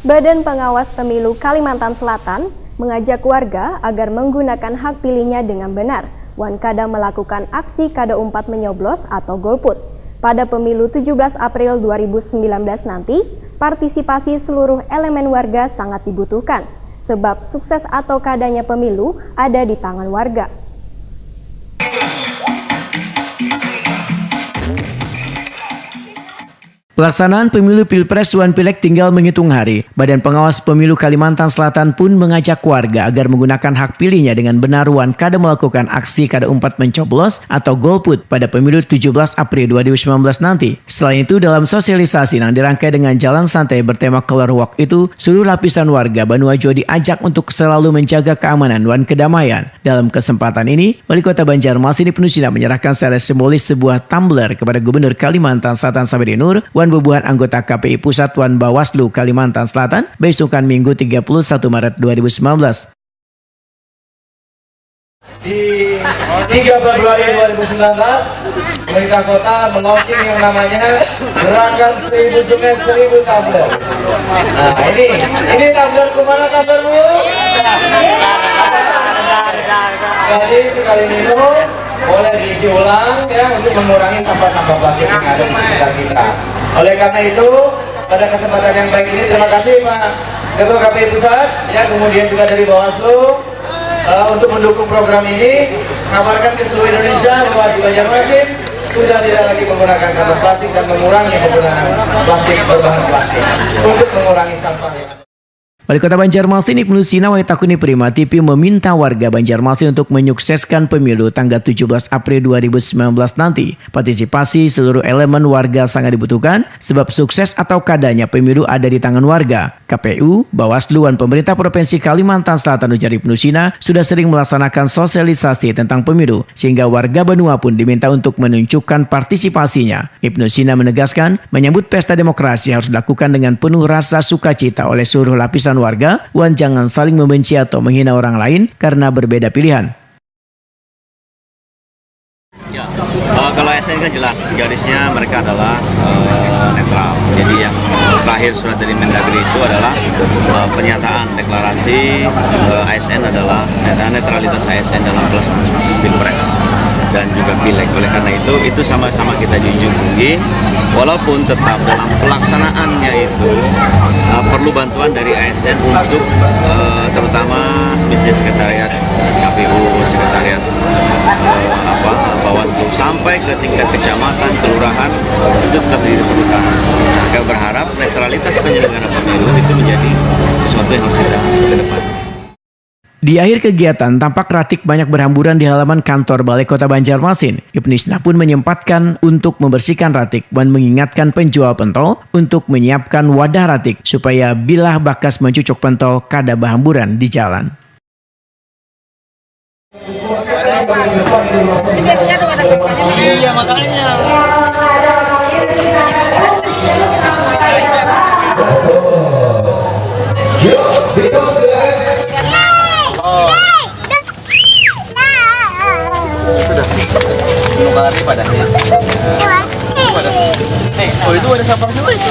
Badan Pengawas Pemilu Kalimantan Selatan mengajak warga agar menggunakan hak pilihnya dengan benar. Wankada melakukan aksi kada umpat menyoblos atau golput. Pada pemilu 17 April 2019 nanti, partisipasi seluruh elemen warga sangat dibutuhkan, sebab sukses atau kadanya pemilu ada di tangan warga. Pelaksanaan pemilu Pilpres dan Pileg tinggal menghitung hari. Badan Pengawas Pemilu Kalimantan Selatan pun mengajak warga agar menggunakan hak pilihnya dengan benar kada melakukan aksi kada umpat mencoblos atau golput pada pemilu 17 April 2019 nanti. Selain itu, dalam sosialisasi yang dirangkai dengan jalan santai bertema Color Walk itu, seluruh lapisan warga Banua Jo diajak untuk selalu menjaga keamanan dan kedamaian. Dalam kesempatan ini, Wali Kota Banjarmasin Ibnu Sina menyerahkan secara simbolis sebuah tumbler kepada Gubernur Kalimantan Selatan Sabari Nur bebuhan anggota KPI Pusat Wan Bawaslu Kalimantan Selatan besokan Minggu 31 Maret 2019. Di 3 Februari 2019, pemerintah kota melaunching yang namanya Gerakan 1000 Sungai 1000 Tumbler. Nah, ini tumbler kemana tumbler Bu? Jadi sekali minum boleh diisi ulang ya untuk mengurangi sampah-sampah plastik yang ada di sekitar kita. Oleh karena itu, pada kesempatan yang baik ini terima kasih Pak Ketua KPI Pusat ya, kemudian juga dari Bawaslu untuk mendukung program ini. Kabarkan ke seluruh Indonesia bahwa di Banjarmasin sudah tidak lagi menggunakan kantong plastik dan mengurangi penggunaan plastik berbahan plastik untuk mengurangi sampah yang ada. Wali Kota Banjarmasin Ibnu Sina Waitakuni Prima TV meminta warga Banjarmasin untuk menyukseskan pemilu tanggal 17 April 2019 nanti. Partisipasi seluruh elemen warga sangat dibutuhkan sebab sukses atau kadanya pemilu ada di tangan warga. KPU, Bawaslu, dan pemerintah Provinsi Kalimantan Selatan ujar Ibnu Sina sudah sering melaksanakan sosialisasi tentang pemilu sehingga warga Banua pun diminta untuk menunjukkan partisipasinya. Ibnu Sina menegaskan menyambut pesta demokrasi harus dilakukan dengan penuh rasa sukacita oleh seluruh lapisan warga, wan jangan saling membenci atau menghina orang lain karena berbeda pilihan. Ya, kalau ASN kan jelas garisnya mereka adalah netral. Jadi yang terakhir surat dari Mendagri itu adalah pernyataan deklarasi ASN adalah netralitas ASN dalam pelaksanaan Pilpres dan juga Pileg. Oleh karena itu sama-sama kita junjung tinggi, walaupun tetap dalam pelaksanaannya itu perlu bantuan dari ASN untuk terutama bisnis sekretariat KPU, sekretariat Bawaslu sampai ke tingkat kecamatan, kelurahan itu tetap diperlukan. Kita berharap netralitas penyelenggara pemilu itu menjadi sesuatu yang harus kita ke depan. Di akhir kegiatan, tampak ratik banyak berhamburan di halaman kantor Balai Kota Banjarmasin. Ibnu Sina pun menyempatkan untuk membersihkan ratik dan mengingatkan penjual pentol untuk menyiapkan wadah ratik supaya bila bakas mencucuk pentol kada berhamburan di jalan. Biasanya tuh ada sampahnya. Iya, makanya. Lari pada oh itu ada sampah juga itu.